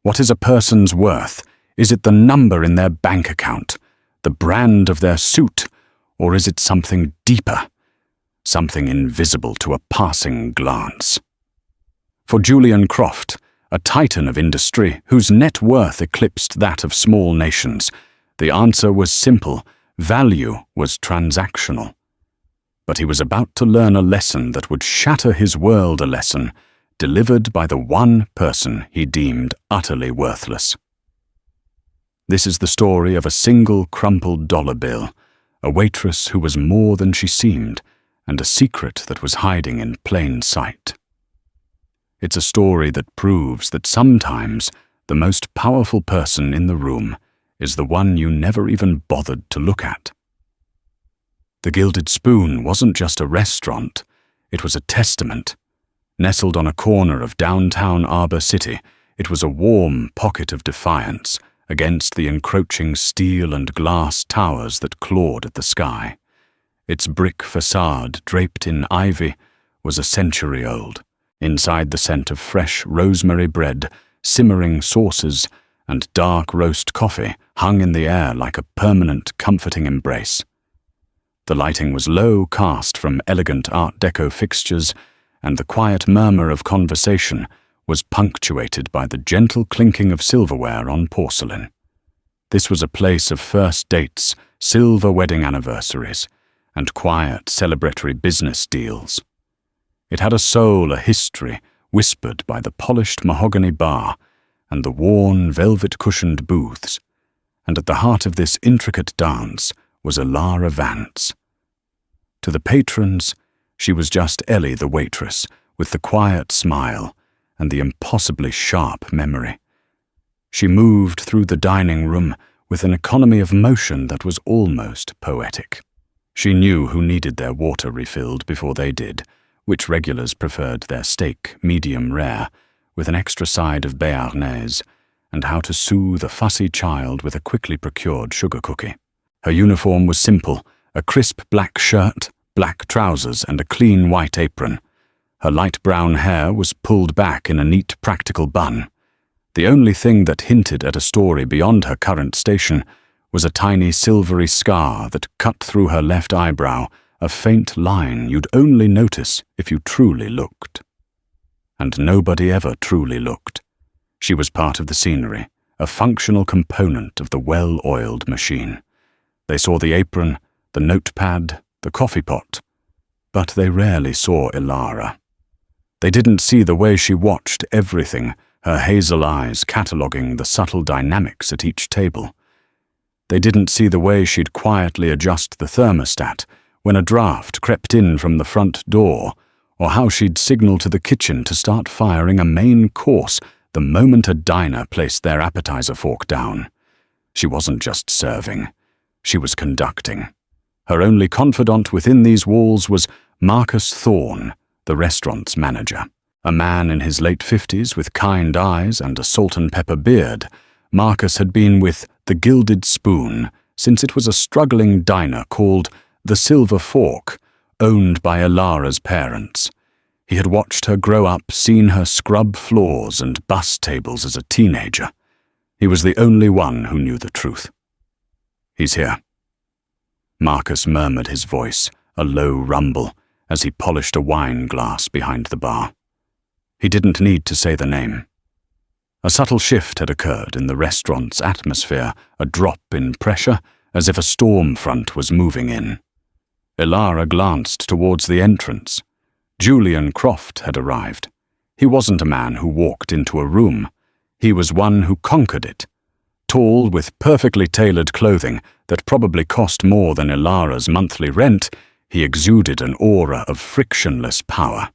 What is a person's worth? Is it the number in their bank account, the brand of their suit, or is it something deeper, something invisible to a passing glance? For Julian Croft, a titan of industry whose net worth eclipsed that of small nations, the answer was simple: value was transactional. But he was about to learn a lesson that would shatter his world, a lesson delivered by the one person he deemed utterly worthless. This is the story of a single crumpled dollar bill, a waitress who was more than she seemed, and a secret that was hiding in plain sight. It's a story that proves that sometimes the most powerful person in the room is the one you never even bothered to look at. The Gilded Spoon wasn't just a restaurant, it was a testament. Nestled on a corner of downtown Arbor City, it was a warm pocket of defiance against the encroaching steel and glass towers that clawed at the sky. Its brick facade, draped in ivy, was a century old. Inside, the scent of fresh rosemary bread, simmering sauces, and dark roast coffee hung in the air like a permanent, comforting embrace. The lighting was low cast from elegant Art Deco fixtures, and the quiet murmur of conversation was punctuated by the gentle clinking of silverware on porcelain. This was a place of first dates, silver wedding anniversaries, and quiet celebratory business deals. It had a soul, a history, whispered by the polished mahogany bar and the worn, velvet-cushioned booths, and at the heart of this intricate dance was Clara Vance. To the patrons, she was just Ellie the waitress, with the quiet smile and the impossibly sharp memory. She moved through the dining room with an economy of motion that was almost poetic. She knew who needed their water refilled before they did, which regulars preferred their steak medium rare, with an extra side of béarnaise, and how to soothe a fussy child with a quickly procured sugar cookie. Her uniform was simple: a crisp black shirt, black trousers, and a clean white apron. Her light brown hair was pulled back in a neat, practical bun. The only thing that hinted at a story beyond her current station was a tiny silvery scar that cut through her left eyebrow, a faint line you'd only notice if you truly looked. And nobody ever truly looked. She was part of the scenery, a functional component of the well-oiled machine. They saw the apron, the notepad, the coffee pot, but they rarely saw Clara. They didn't see the way she watched everything, her hazel eyes cataloguing the subtle dynamics at each table. They didn't see the way she'd quietly adjust the thermostat when a draft crept in from the front door, or how she'd signal to the kitchen to start firing a main course the moment a diner placed their appetizer fork down. She wasn't just serving, she was conducting. Her only confidant within these walls was Marcus Thorne, the restaurant's manager. A man in his late 50s with kind eyes and a salt and pepper beard, Marcus had been with the Gilded Spoon since it was a struggling diner called the Silver Fork, owned by Ilara's parents. He had watched her grow up, seen her scrub floors and bus tables as a teenager. He was the only one who knew the truth. "He's here." Marcus murmured his voice, a low rumble, as he polished a wine glass behind the bar. He didn't need to say the name. A subtle shift had occurred in the restaurant's atmosphere, a drop in pressure, as if a storm front was moving in. Clara glanced towards the entrance. Julian Croft had arrived. He wasn't a man who walked into a room. He was one who conquered it. Tall, with perfectly tailored clothing that probably cost more than Ilara's monthly rent, he exuded an aura of frictionless power.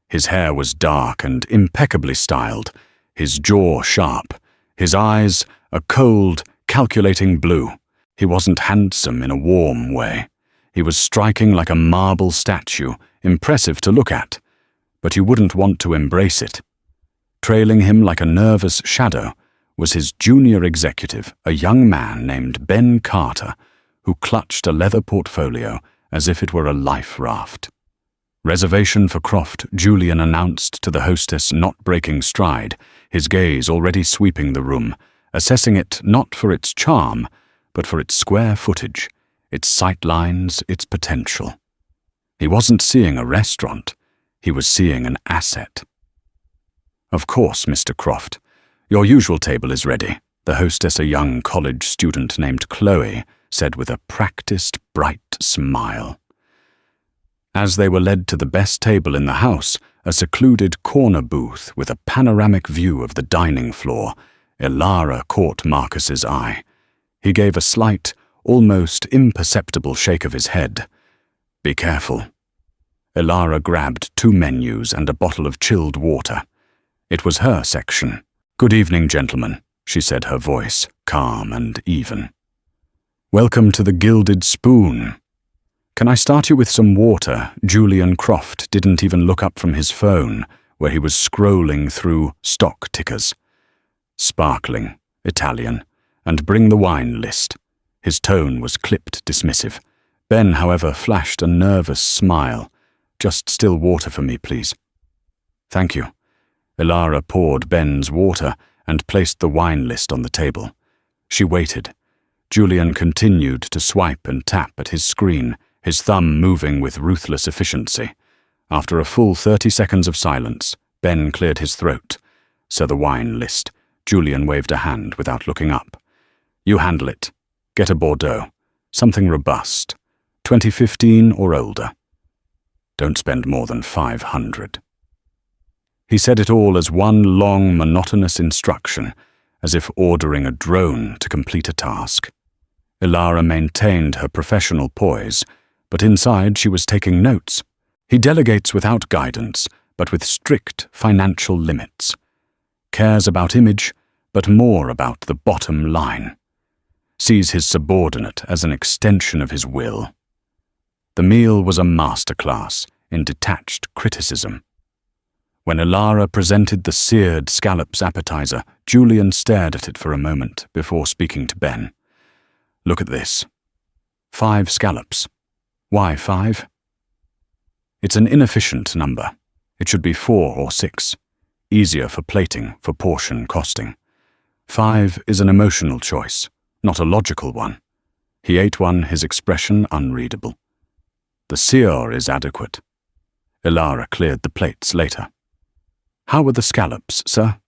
His hair was dark and impeccably styled, his jaw sharp, his eyes a cold, calculating blue. He wasn't handsome in a warm way. He was striking like a marble statue, impressive to look at, but you wouldn't want to embrace it. Trailing him like a nervous shadow was his junior executive, a young man named Ben Carter, who clutched a leather portfolio as if it were a life raft. "Reservation for Croft," Julian announced to the hostess, not breaking stride, his gaze already sweeping the room, assessing it not for its charm, but for its square footage, its sight lines, its potential. He wasn't seeing a restaurant, he was seeing an asset. "Of course, Mr. Croft. Your usual table is ready," the hostess, a young college student named Chloe, said with a practiced, bright smile. As they were led to the best table in the house, a secluded corner booth with a panoramic view of the dining floor, Elara caught Marcus's eye. He gave a slight, almost imperceptible shake of his head. "Be careful." Elara grabbed 2 menus and a bottle of chilled water. It was her section. "Good evening, gentlemen," she said, her voice calm and even. "Welcome to the Gilded Spoon. Can I start you with some water?" Julian Croft didn't even look up from his phone, where he was scrolling through stock tickers. "Sparkling, Italian, and bring the wine list." His tone was clipped dismissive. Ben, however, flashed a nervous smile. "Just still water for me, please." "Thank you." Elara poured Ben's water and placed the wine list on the table. She waited. Julian continued to swipe and tap at his screen, his thumb moving with ruthless efficiency. After a full 30 seconds of silence, Ben cleared his throat. "So the wine list." Julian waved a hand without looking up. "You handle it. Get a Bordeaux. Something robust. 2015 or older. Don't spend more than 500. He said it all as one long, monotonous instruction, as if ordering a drone to complete a task. Elara maintained her professional poise, but inside she was taking notes. He delegates without guidance, but with strict financial limits. Cares about image, but more about the bottom line. Sees his subordinate as an extension of his will. The meal was a masterclass in detached criticism. When Elara presented the seared scallops appetizer, Julian stared at it for a moment before speaking to Ben. "Look at this. 5 scallops. Why 5? It's an inefficient number. It should be 4 or 6. Easier for plating, for portion costing. 5 is an emotional choice, not a logical one." He ate one, his expression unreadable. "The sear is adequate." Elara cleared the plates later. "How were the scallops, sir?"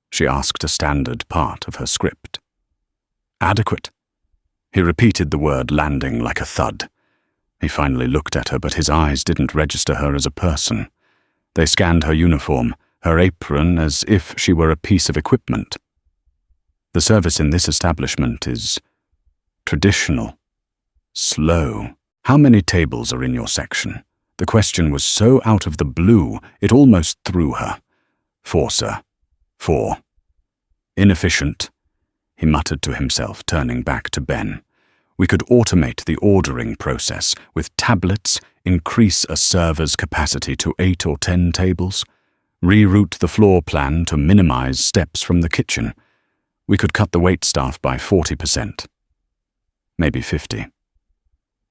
she asked, a standard part of her script. "Adequate." He repeated the word, landing like a thud. He finally looked at her, but his eyes didn't register her as a person. They scanned her uniform, her apron, as if she were a piece of equipment. "The service in this establishment is traditional, slow. How many tables are in your section?" The question was so out of the blue, it almost threw her. 4, sir. 4. Inefficient, he muttered to himself, turning back to Ben. "We could automate the ordering process. With tablets, increase a server's capacity to 8 or 10 tables. Reroute the floor plan to minimize steps from the kitchen. We could cut the waitstaff by 40%. Maybe 50.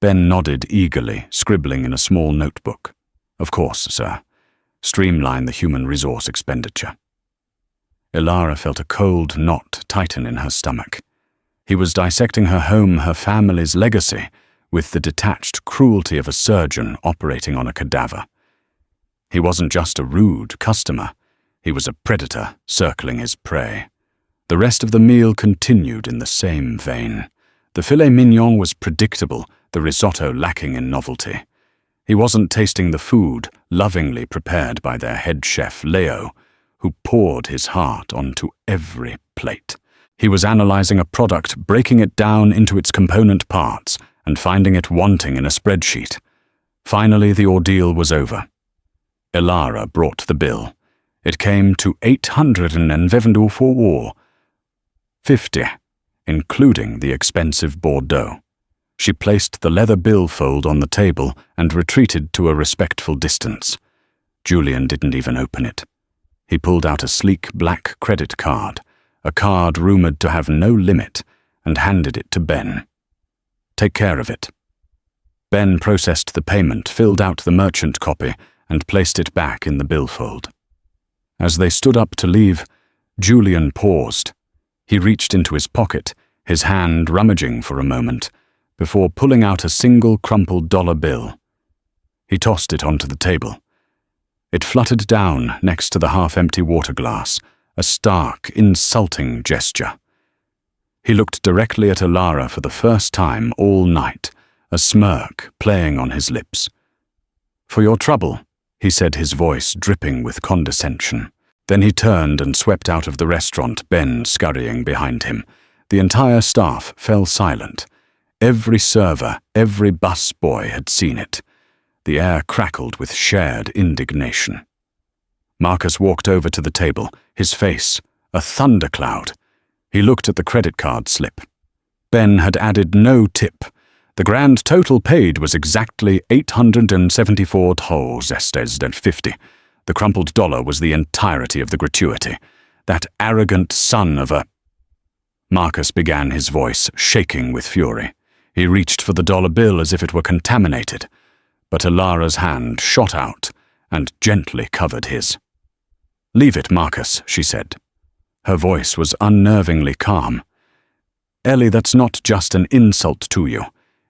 Ben nodded eagerly, scribbling in a small notebook. "Of course, sir. Streamline the human resource expenditure." Elara felt a cold knot tighten in her stomach. He was dissecting her home, her family's legacy, with the detached cruelty of a surgeon operating on a cadaver. He wasn't just a rude customer. He was a predator circling his prey. The rest of the meal continued in the same vein. The filet mignon was predictable, the risotto lacking in novelty. He wasn't tasting the food, lovingly prepared by their head chef, Leo, who poured his heart onto every plate. He was analyzing a product, breaking it down into its component parts, and finding it wanting in a spreadsheet. Finally, the ordeal was over. Elara brought the bill. It came to 850, including the expensive Bordeaux. She placed the leather billfold on the table and retreated to a respectful distance. Julian didn't even open it. He pulled out a sleek black credit card, a card rumored to have no limit, and handed it to Ben. "Take care of it." Ben processed the payment, filled out the merchant copy, and placed it back in the billfold. As they stood up to leave, Julian paused. He reached into his pocket, his hand rummaging for a moment, before pulling out a single crumpled dollar bill. He tossed it onto the table. It fluttered down next to the half-empty water glass, a stark, insulting gesture. He looked directly at Alara for the first time all night, a smirk playing on his lips. "For your trouble," he said, his voice dripping with condescension. Then he turned and swept out of the restaurant, Ben scurrying behind him. The entire staff fell silent. Every server, every bus boy had seen it. The air crackled with shared indignation. Marcus walked over to the table, his face a thundercloud. He looked at the credit card slip. Ben had added no tip. The grand total paid was exactly $874.50. The crumpled dollar was the entirety of the gratuity. That arrogant son of a... Marcus began, his voice shaking with fury. He reached for the dollar bill as if it were contaminated, but Alara's hand shot out and gently covered his. "Leave it, Marcus," she said. Her voice was unnervingly calm. "Ellie, that's not just an insult to you.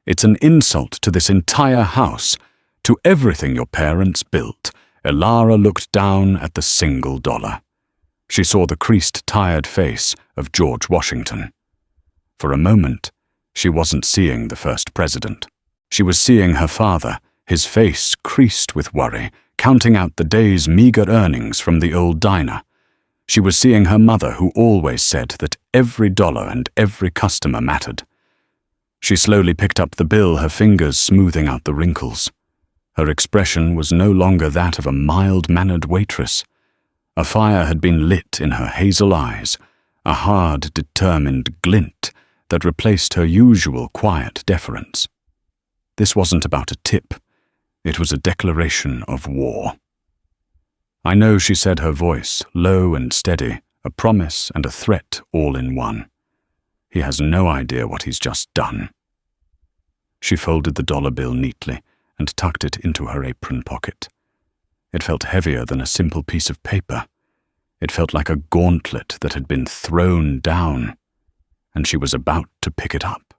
It's an insult to this entire house, to everything your parents built." Alara looked down at the single dollar. She saw the creased, tired face of George Washington. For a moment, she wasn't seeing the first president. She was seeing her father, his face creased with worry, counting out the day's meager earnings from the old diner. She was seeing her mother, who always said that every dollar and every customer mattered. She slowly picked up the bill, her fingers smoothing out the wrinkles. Her expression was no longer that of a mild-mannered waitress. A fire had been lit in her hazel eyes, a hard, determined glint that replaced her usual quiet deference. This wasn't about a tip. It was a declaration of war. "I know," she said, her voice low and steady, a promise and a threat all in one. "He has no idea what he's just done." She folded the dollar bill neatly and tucked it into her apron pocket. It felt heavier than a simple piece of paper. It felt like a gauntlet that had been thrown down, and she was about to pick it up.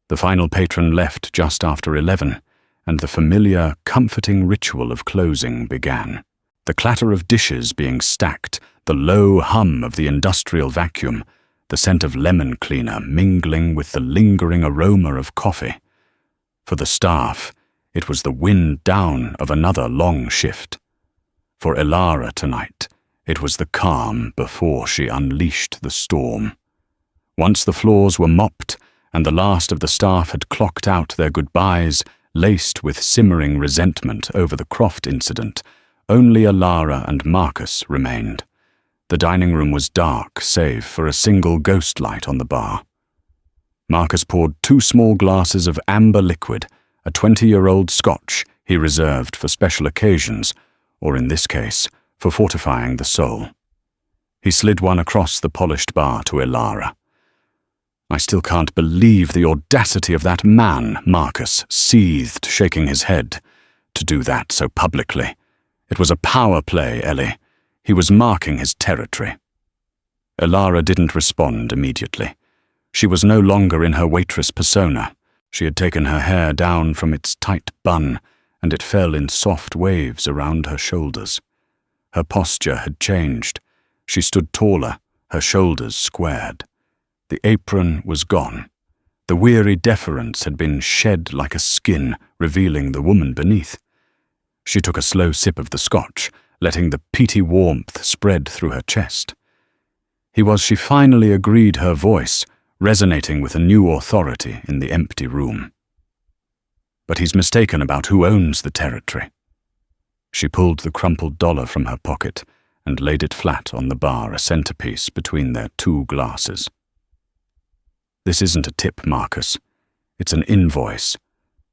The final patron left just after 11, and the familiar, comforting ritual of closing began. The clatter of dishes being stacked, the low hum of the industrial vacuum, the scent of lemon cleaner mingling with the lingering aroma of coffee. For the staff, it was the wind down of another long shift. For Alara tonight, it was the calm before she unleashed the storm. Once the floors were mopped, and the last of the staff had clocked out their goodbyes, laced with simmering resentment over the Croft incident, only Alara and Marcus remained. The dining room was dark, save for a single ghost light on the bar. Marcus poured 2 small glasses of amber liquid, a 20-year-old Scotch he reserved for special occasions, or in this case, for fortifying the soul. He slid one across the polished bar to Alara. "I still can't believe the audacity of that man," Marcus seethed, shaking his head. "To do that so publicly. It was a power play, Ellie. He was marking his territory." Alara didn't respond immediately. She was no longer in her waitress persona. She had taken her hair down from its tight bun, and it fell in soft waves around her shoulders. Her posture had changed. She stood taller, her shoulders squared. The apron was gone. The weary deference had been shed like a skin, revealing the woman beneath. She took a slow sip of the Scotch, letting the peaty warmth spread through her chest. She finally agreed, her voice resonating with a new authority in the empty room. "But he's mistaken about who owns the territory." She pulled the crumpled dollar from her pocket and laid it flat on the bar, a centerpiece between their 2 glasses. "This isn't a tip, Marcus. It's an invoice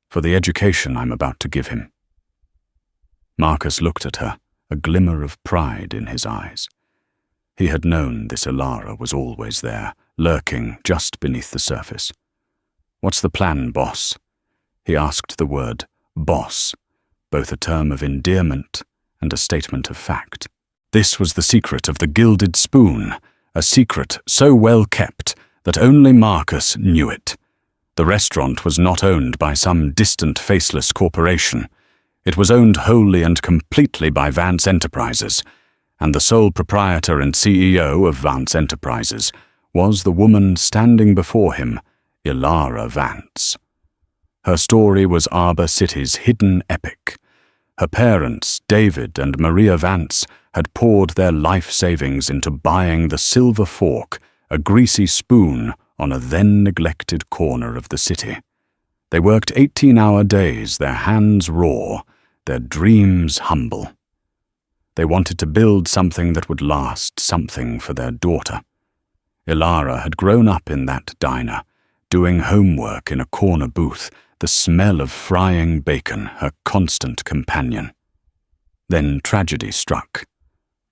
for the education I'm about to give him." Marcus looked at her, a glimmer of pride in his eyes. He had known this Alara was always there, lurking just beneath the surface. "What's the plan, boss?" He asked the word boss, both a term of endearment and a statement of fact. This was the secret of the Gilded Spoon, a secret so well kept that only Marcus knew it. The restaurant was not owned by some distant faceless corporation. It was owned wholly and completely by Vance Enterprises, and the sole proprietor and CEO of Vance Enterprises was the woman standing before him, Clara Vance. Her story was Arbor City's hidden epic. Her parents, David and Maria Vance, had poured their life savings into buying the silver fork, a greasy spoon on a then-neglected corner of the city. They worked 18-hour days, their hands raw, their dreams humble. They wanted to build something that would last, something for their daughter. Clara had grown up in that diner, doing homework in a corner booth, the smell of frying bacon her constant companion. Then tragedy struck.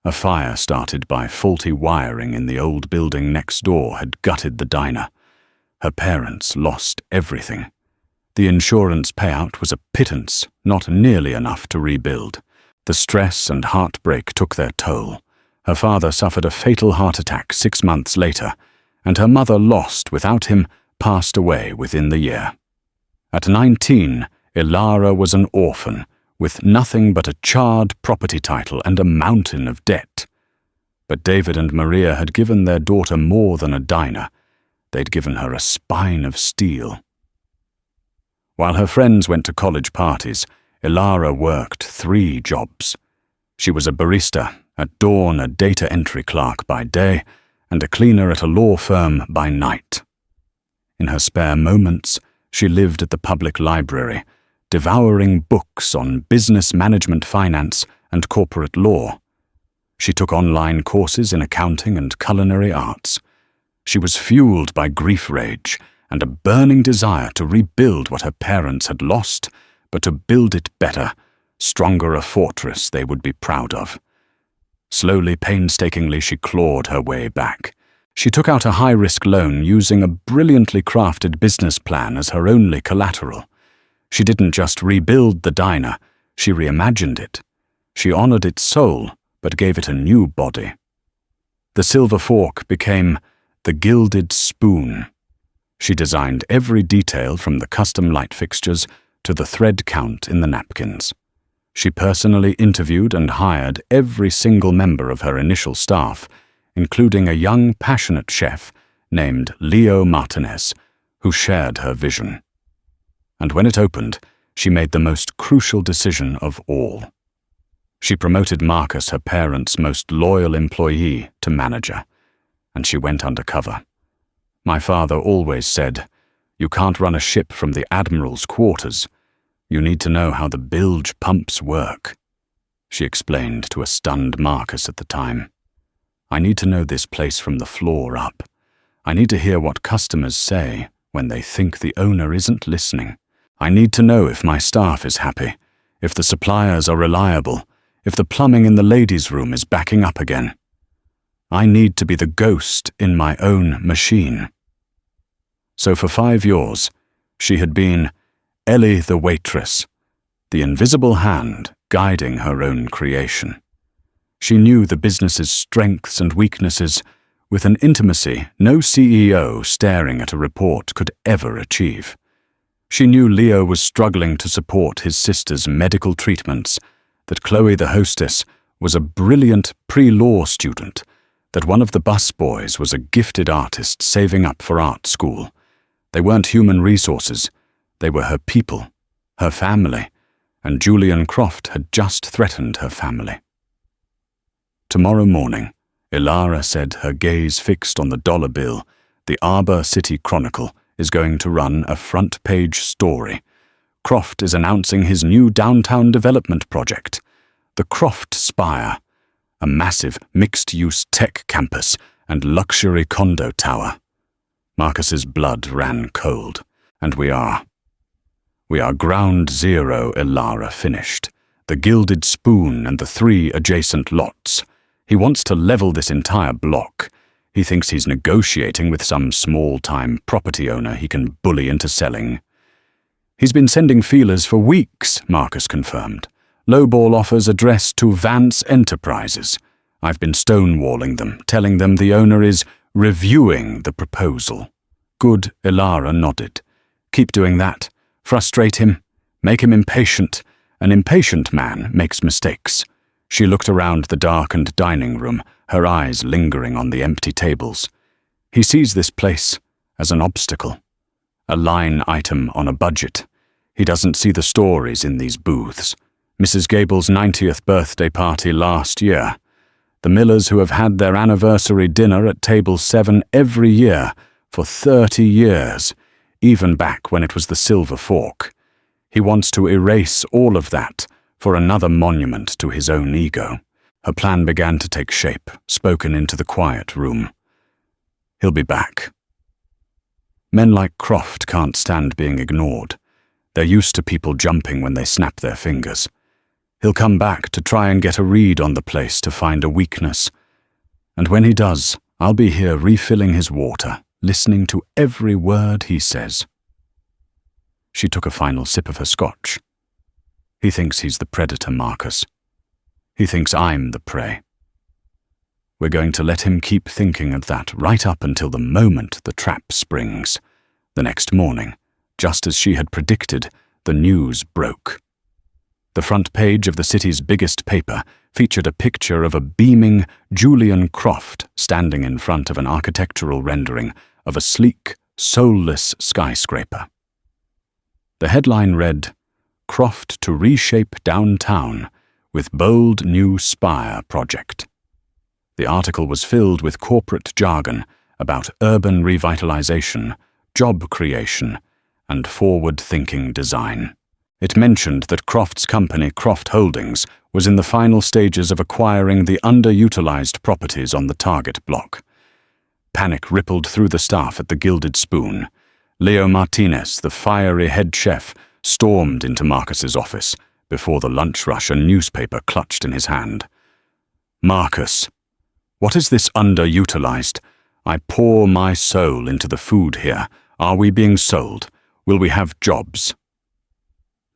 A fire started by faulty wiring in the old building next door had gutted the diner. Her parents lost everything. The insurance payout was a pittance, not nearly enough to rebuild. The stress and heartbreak took their toll. Her father suffered a fatal heart attack 6 months later, and her mother, lost without him, passed away within the year. At 19, Clara was an orphan, with nothing but a charred property title and a mountain of debt. But David and Maria had given their daughter more than a diner. They'd given her a spine of steel. While her friends went to college parties, Clara worked 3 jobs. She was a barista, at dawn a data entry clerk by day, and a cleaner at a law firm by night. In her spare moments, she lived at the public library, devouring books on business management, finance, and corporate law. She took online courses in accounting and culinary arts. She was fueled by grief rage and a burning desire to rebuild what her parents had lost, but to build it better, stronger, a fortress they would be proud of. Slowly, painstakingly, she clawed her way back. She took out a high-risk loan using a brilliantly crafted business plan as her only collateral. She didn't just rebuild the diner, she reimagined it. She honored its soul, but gave it a new body. The silver fork became the Gilded Spoon. She designed every detail from the custom light fixtures to the thread count in the napkins. She personally interviewed and hired every single member of her initial staff, including a young, passionate chef named Leo Martinez, who shared her vision. And when it opened, she made the most crucial decision of all. She promoted Marcus, her parents' most loyal employee, to manager, and she went undercover. My father always said, "You can't run a ship from the admiral's quarters. You need to know how the bilge pumps work," she explained to a stunned Marcus at the time. "I need to know this place from the floor up. I need to hear what customers say when they think the owner isn't listening. I need to know if my staff is happy, if the suppliers are reliable, if the plumbing in the ladies' room is backing up again. I need to be the ghost in my own machine." So for 5 years, she had been Ellie the waitress, the invisible hand guiding her own creation. She knew the business's strengths and weaknesses with an intimacy no CEO staring at a report could ever achieve. She knew Leo was struggling to support his sister's medical treatments, that Chloe the hostess was a brilliant pre-law student, that one of the busboys was a gifted artist saving up for art school. They weren't human resources, they were her people, her family, and Julian Croft had just threatened her family. Tomorrow morning, Clara said, her gaze fixed on the dollar bill, the Arbor City Chronicle is going to run a front-page story. Croft is announcing his new downtown development project, the Croft Spire, a massive mixed-use tech campus and luxury condo tower. Marcus's blood ran cold, and we are ground zero. Clara finished, the Gilded Spoon and the 3 adjacent lots. He wants to level this entire block. He thinks he's negotiating with some small-time property owner he can bully into selling. He's been sending feelers for weeks, Marcus confirmed. Lowball offers addressed to Vance Enterprises. I've been stonewalling them, telling them the owner is reviewing the proposal." "Good," Elara nodded. "Keep doing that. Frustrate him. Make him impatient. An impatient man makes mistakes." She looked around the darkened dining room, her eyes lingering on the empty tables. "He sees this place as an obstacle, a line item on a budget. He doesn't see the stories in these booths. Mrs. Gable's 90th birthday party last year. The Millers who have had their anniversary dinner at table 7 every year for 30 years, even back when it was the silver fork. He wants to erase all of that for another monument to his own ego." Her plan began to take shape, spoken into the quiet room. "He'll be back." Men like Croft can't stand being ignored. They're used to people jumping when they snap their fingers. He'll come back to try and get a read on the place to find a weakness. And when he does, I'll be here refilling his water, listening to every word he says. She took a final sip of her scotch. "He thinks he's the predator, Marcus. He thinks I'm the prey. We're going to let him keep thinking of that right up until the moment the trap springs." The next morning, just as she had predicted, the news broke. The front page of the city's biggest paper featured a picture of a beaming Julian Croft standing in front of an architectural rendering of a sleek, soulless skyscraper. The headline read, "Croft to reshape downtown with bold new spire project." The article was filled with corporate jargon about urban revitalization, job creation, and forward-thinking design. It mentioned that Croft's company, Croft Holdings, was in the final stages of acquiring the underutilized properties on the target block. Panic rippled through the staff at the Gilded Spoon. Leo Martinez, the fiery head chef, stormed into Marcus's office before the lunch rush a newspaper clutched in his hand. "Marcus, what is this underutilized? I pour my soul into the food here. Are we being sold? Will we have jobs?"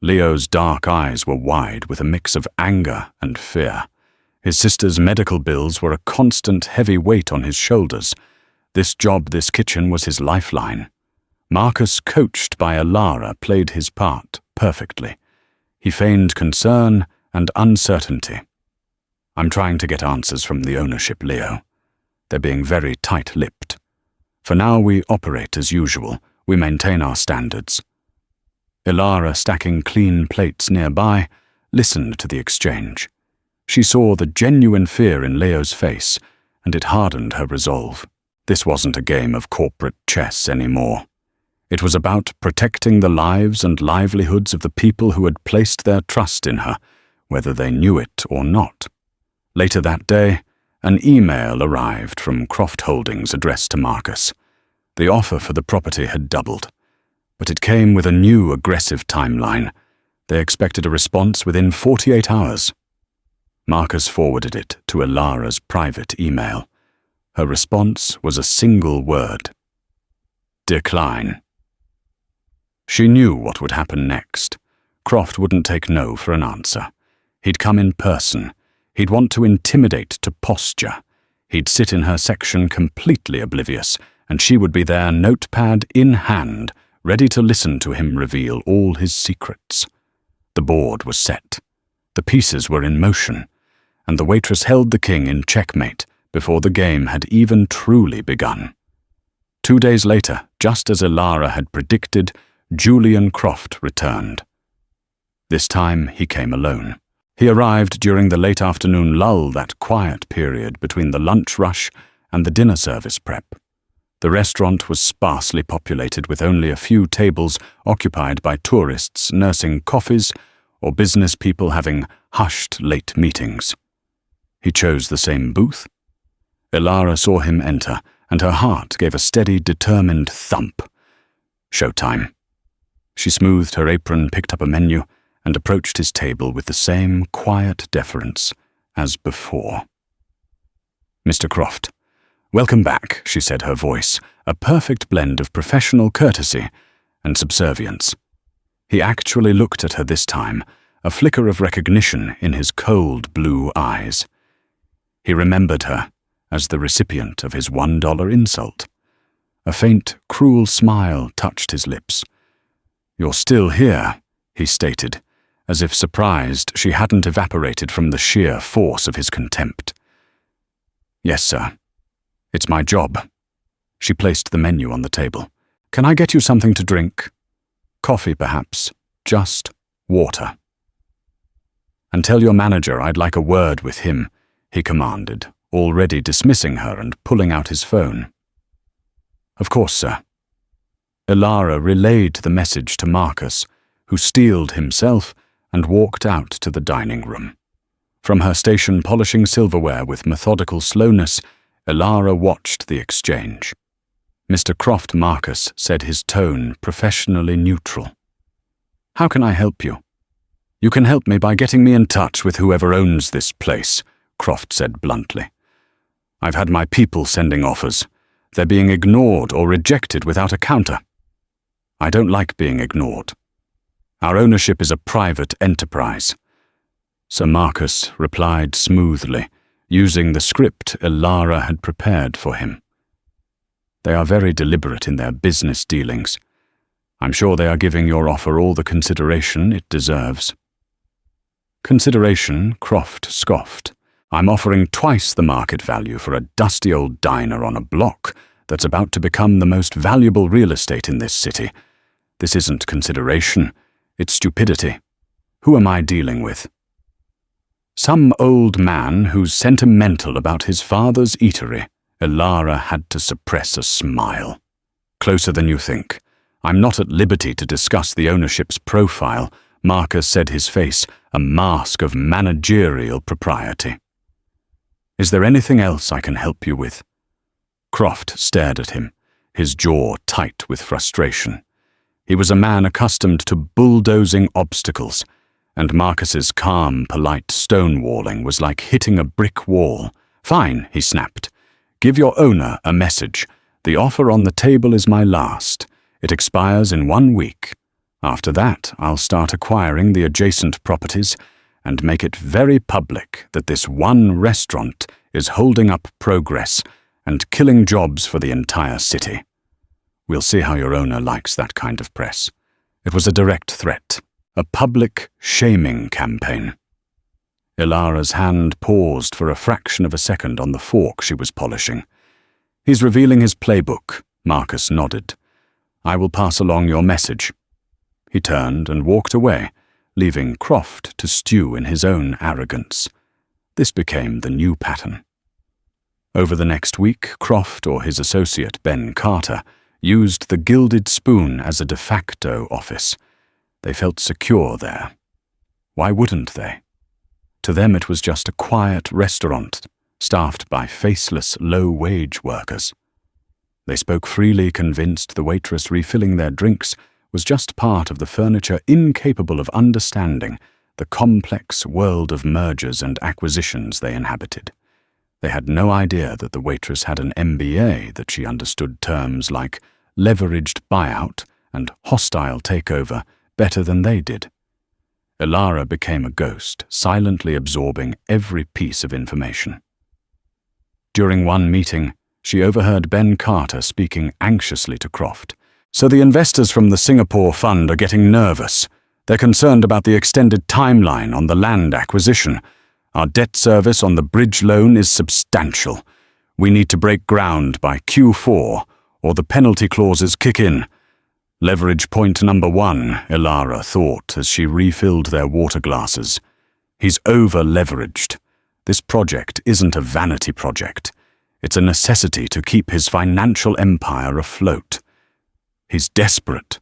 Leo's dark eyes were wide with a mix of anger and fear. His sister's medical bills were a constant heavy weight on his shoulders. This job, this kitchen, was his lifeline. Marcus, coached by Elara, played his part perfectly. He feigned concern and uncertainty. "I'm trying to get answers from the ownership, Leo. They're being very tight-lipped. For now we operate as usual. We maintain our standards." Elara, stacking clean plates nearby, listened to the exchange. She saw the genuine fear in Leo's face, and it hardened her resolve. This wasn't a game of corporate chess anymore. It was about protecting the lives and livelihoods of the people who had placed their trust in her, whether they knew it or not. Later that day, an email arrived from Croft Holdings addressed to Marcus. The offer for the property had doubled, but it came with a new aggressive timeline. They expected a response within 48 hours. Marcus forwarded it to Elara's private email. Her response was a single word: decline. She knew what would happen next. Croft wouldn't take no for an answer. He'd come in person. He'd want to intimidate to posture. He'd sit in her section completely oblivious, and she would be there, notepad in hand, ready to listen to him reveal all his secrets. The board was set. The pieces were in motion, and the waitress held the king in checkmate before the game had even truly begun. 2 days later, just as Elara had predicted, Julian Croft returned. This time he came alone. He arrived during the late afternoon lull, that quiet period between the lunch rush and the dinner service prep. The restaurant was sparsely populated with only a few tables occupied by tourists nursing coffees or business people having hushed late meetings. He chose the same booth. Elara saw him enter, and her heart gave a steady, determined thump. Showtime. She smoothed her apron, picked up a menu, and approached his table with the same quiet deference as before. "Mr. Croft, welcome back," she said, her voice a perfect blend of professional courtesy and subservience. He actually looked at her this time, a flicker of recognition in his cold blue eyes. He remembered her as the recipient of his $1 insult. A faint, cruel smile touched his lips. "You're still here," he stated, as if surprised she hadn't evaporated from the sheer force of his contempt. "Yes, sir. It's my job." She placed the menu on the table. "Can I get you something to drink? Coffee, perhaps. Just water." "And tell your manager I'd like a word with him," he commanded, already dismissing her and pulling out his phone. "Of course, sir." Ilara relayed the message to Marcus, who steeled himself and walked out to the dining room. From her station polishing silverware with methodical slowness, Ilara watched the exchange. Mr. Croft Marcus said, his tone professionally neutral. "How can I help you?" "You can help me by getting me in touch with whoever owns this place," Croft said bluntly. "I've had my people sending offers. They're being ignored or rejected without a counter. I don't like being ignored. Our ownership is a private enterprise." Sir Marcus replied smoothly, using the script Ilara had prepared for him. "They are very deliberate in their business dealings. I'm sure they are giving your offer all the consideration it deserves." "Consideration?" Croft scoffed. "I'm offering twice the market value for a dusty old diner on a block that's about to become the most valuable real estate in this city. This isn't consideration, it's stupidity. Who am I dealing with?" "Some old man who's sentimental about his father's eatery." Ilara had to suppress a smile. "Closer than you think. I'm not at liberty to discuss the ownership's profile," Marcus said, his face a mask of managerial propriety. "Is there anything else I can help you with?" Croft stared at him, his jaw tight with frustration. He was a man accustomed to bulldozing obstacles, and Marcus's calm, polite stonewalling was like hitting a brick wall. "Fine," he snapped. "Give your owner a message. The offer on the table is my last. It expires in 1 week. After that, I'll start acquiring the adjacent properties and make it very public that this one restaurant is holding up progress and killing jobs for the entire city. We'll see how your owner likes that kind of press." It was a direct threat, a public shaming campaign. Ilara's hand paused for a fraction of a second on the fork she was polishing. "He's revealing his playbook," Marcus nodded. "I will pass along your message." He turned and walked away, leaving Croft to stew in his own arrogance. This became the new pattern. Over the next week, Croft or his associate Ben Carter used the Gilded Spoon as a de facto office. They felt secure there. Why wouldn't they? To them it was just a quiet restaurant, staffed by faceless, low-wage workers. They spoke freely, convinced the waitress refilling their drinks was just part of the furniture incapable of understanding the complex world of mergers and acquisitions they inhabited. They had no idea that the waitress had an MBA, that she understood terms like leveraged buyout and hostile takeover better than they did. Ilara became a ghost, silently absorbing every piece of information. During one meeting, she overheard Ben Carter speaking anxiously to Croft. "So the investors from the Singapore fund are getting nervous. They're concerned about the extended timeline on the land acquisition. Our debt service on the bridge loan is substantial. We need to break ground by Q4, or the penalty clauses kick in. Leverage point number 1, Ilara thought as she refilled their water glasses. He's over-leveraged. This project isn't a vanity project. It's a necessity to keep his financial empire afloat. He's desperate."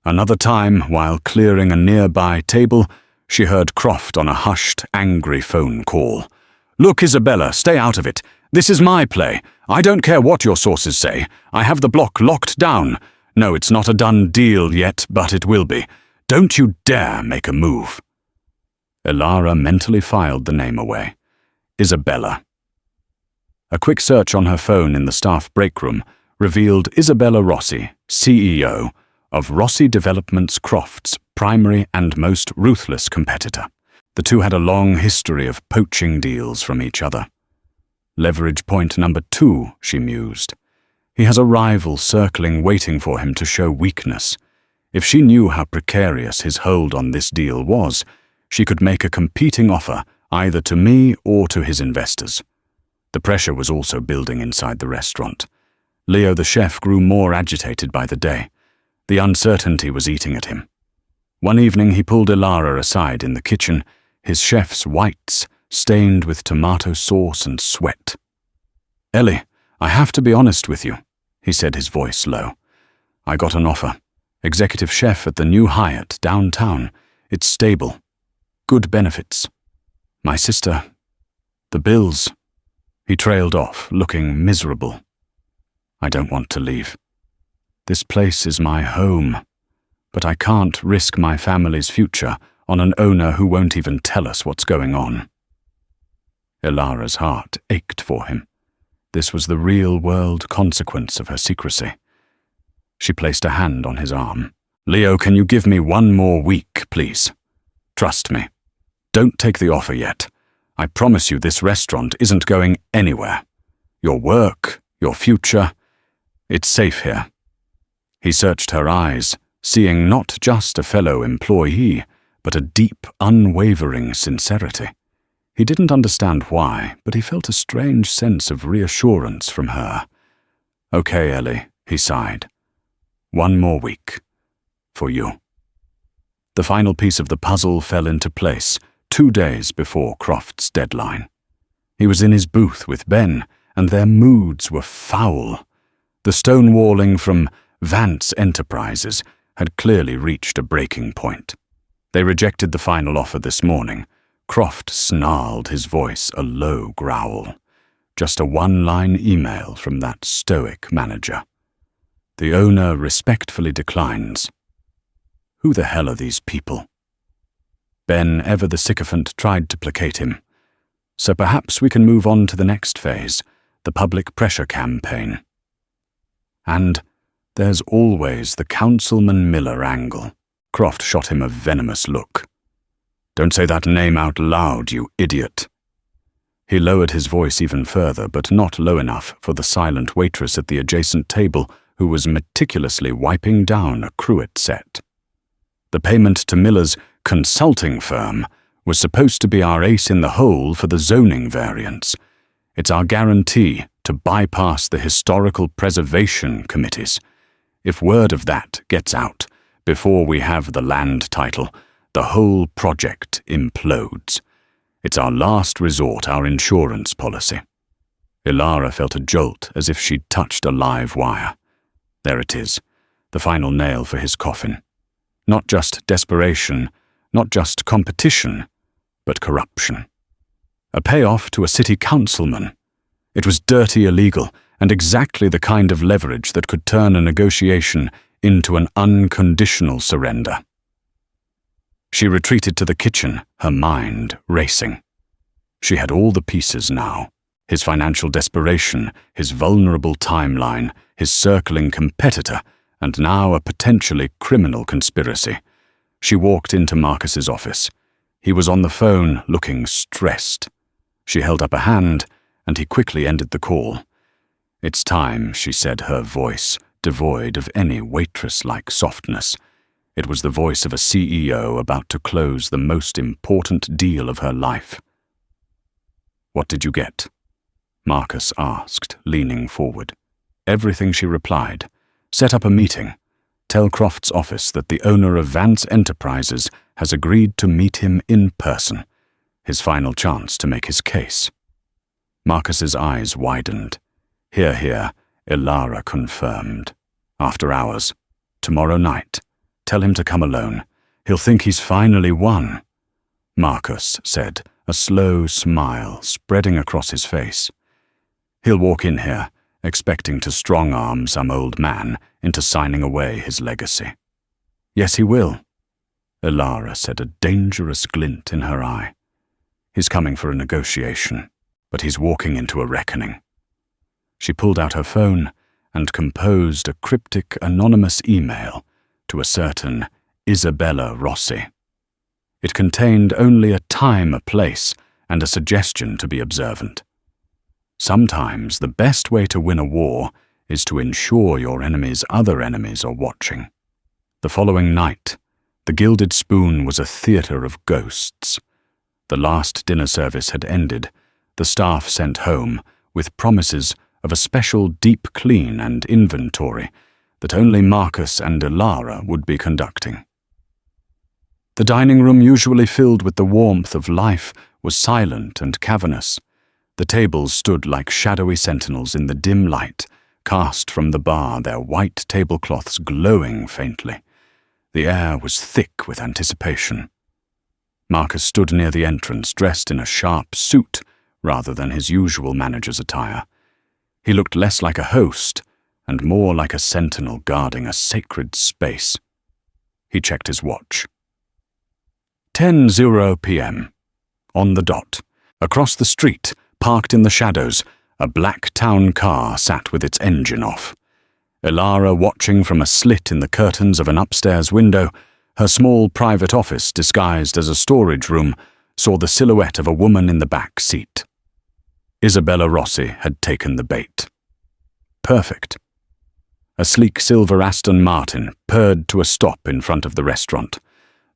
Another time, while clearing a nearby table, she heard Croft on a hushed, angry phone call. "Look, Isabella, stay out of it. This is my play. I don't care what your sources say. I have the block locked down. No, it's not a done deal yet, but it will be. Don't you dare make a move." Ilara mentally filed the name away. Isabella. A quick search on her phone in the staff break room revealed Isabella Rossi, CEO of Rossi Developments, Croft's primary and most ruthless competitor. The two had a long history of poaching deals from each other. Leverage point number 2, she mused. He has a rival circling waiting for him to show weakness. If she knew how precarious his hold on this deal was, she could make a competing offer either to me or to his investors. The pressure was also building inside the restaurant. Leo the chef grew more agitated by the day. The uncertainty was eating at him. One evening he pulled Ilara aside in the kitchen, his chef's whites stained with tomato sauce and sweat. "Ellie, I have to be honest with you," he said, his voice low. "I got an offer. Executive chef at the new Hyatt downtown. It's stable. Good benefits. My sister. The bills." He trailed off, looking miserable. "I don't want to leave. This place is my home, but I can't risk my family's future on an owner who won't even tell us what's going on." Ilara's heart ached for him. This was the real-world consequence of her secrecy. She placed a hand on his arm. "Leo, can you give me 1 more week, please? Trust me. Don't take the offer yet. I promise you this restaurant isn't going anywhere. Your work, your future, it's safe here." He searched her eyes, seeing not just a fellow employee, but a deep, unwavering sincerity. He didn't understand why, but he felt a strange sense of reassurance from her. "Okay, Ellie," he sighed. 1 more week. For you." The final piece of the puzzle fell into place 2 days before Croft's deadline. He was in his booth with Ben, and their moods were foul. The stonewalling from Vance Enterprises had clearly reached a breaking point. They rejected the final offer this morning. Croft snarled, his voice a low growl. Just a 1-line email from that stoic manager. The owner respectfully declines. Who the hell are these people? Ben, ever the sycophant, tried to placate him. So perhaps we can move on to the next phase, the public pressure campaign. And there's always the Councilman Miller angle. Croft shot him a venomous look. "Don't say that name out loud, you idiot." He lowered his voice even further, but not low enough for the silent waitress at the adjacent table who was meticulously wiping down a cruet set. The payment to Miller's consulting firm was supposed to be our ace in the hole for the zoning variance. It's our guarantee to bypass the historical preservation committees. If word of that gets out before we have the land title, the whole project implodes. It's our last resort, our insurance policy. Ilara felt a jolt as if she'd touched a live wire. There it is, the final nail for his coffin. Not just desperation, not just competition, but corruption. A payoff to a city councilman. It was dirty illegal, and exactly the kind of leverage that could turn a negotiation into an unconditional surrender. She retreated to the kitchen, her mind racing. She had all the pieces now. His financial desperation, his vulnerable timeline, his circling competitor, and now a potentially criminal conspiracy. She walked into Marcus's office. He was on the phone, looking stressed. She held up a hand, and he quickly ended the call. "It's time," she said, her voice devoid of any waitress-like softness. It was the voice of a CEO about to close the most important deal of her life. "What did you get?" Marcus asked, leaning forward. "Everything," she replied. "Set up a meeting. Tell Croft's office that the owner of Vance Enterprises has agreed to meet him in person. His final chance to make his case." Marcus's eyes widened. "Hear, hear," Ilara confirmed. "After hours. Tomorrow night. Tell him to come alone. He'll think he's finally won." Marcus said, a slow smile spreading across his face. "He'll walk in here, expecting to strong-arm some old man into signing away his legacy." "Yes, he will," Ilara said, a dangerous glint in her eye. "He's coming for a negotiation, but he's walking into a reckoning." She pulled out her phone and composed a cryptic anonymous email to a certain Isabella Rossi. It contained only a time, a place, and a suggestion to be observant. Sometimes the best way to win a war is to ensure your enemy's other enemies are watching. The following night, the Gilded Spoon was a theatre of ghosts. The last dinner service had ended, the staff sent home, with promises of a special deep clean and inventory that only Marcus and Elara would be conducting. The dining room, usually filled with the warmth of life, was silent and cavernous. The tables stood like shadowy sentinels in the dim light, cast from the bar, their white tablecloths glowing faintly. The air was thick with anticipation. Marcus stood near the entrance, dressed in a sharp suit rather than his usual manager's attire. He looked less like a host and more like a sentinel guarding a sacred space. He checked his watch. 10:00 p.m. On the dot. Across the street, parked in the shadows, a black town car sat with its engine off. Elara, watching from a slit in the curtains of an upstairs window, her small private office disguised as a storage room, saw the silhouette of a woman in the back seat. Isabella Rossi had taken the bait. Perfect. A sleek silver Aston Martin purred to a stop in front of the restaurant.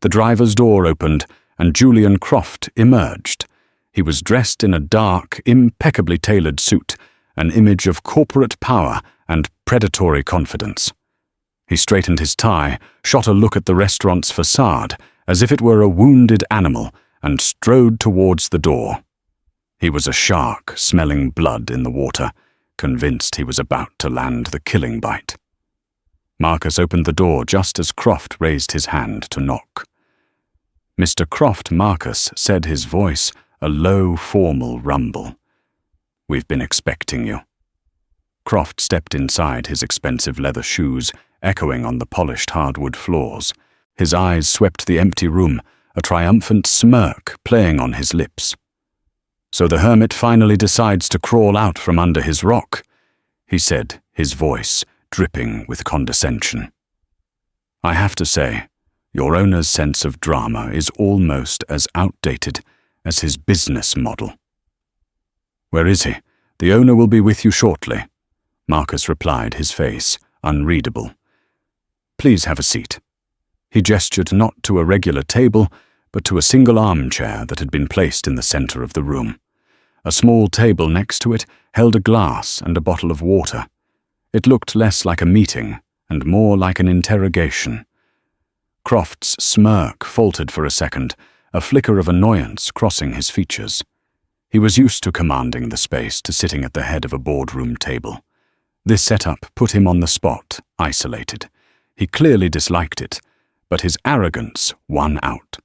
The driver's door opened, and Julian Croft emerged. He was dressed in a dark, impeccably tailored suit, an image of corporate power and predatory confidence. He straightened his tie, shot a look at the restaurant's facade, as if it were a wounded animal, and strode towards the door. He was a shark smelling blood in the water, convinced he was about to land the killing bite. Marcus opened the door just as Croft raised his hand to knock. Mr. Croft, Marcus, said, his voice a low, formal rumble. "We've been expecting you." Croft stepped inside, his expensive leather shoes echoing on the polished hardwood floors. His eyes swept the empty room, a triumphant smirk playing on his lips. "So the hermit finally decides to crawl out from under his rock," he said, his voice dripping with condescension. "I have to say, your owner's sense of drama is almost as outdated as his business model." "Where is he? The owner will be with you shortly," Marcus replied, his face unreadable. "Please have a seat." He gestured not to a regular table, but to a single armchair that had been placed in the center of the room. A small table next to it held a glass and a bottle of water. It looked less like a meeting and more like an interrogation. Croft's smirk faltered for a second, a flicker of annoyance crossing his features. He was used to commanding the space, to sitting at the head of a boardroom table. This setup put him on the spot, isolated. He clearly disliked it, but his arrogance won out.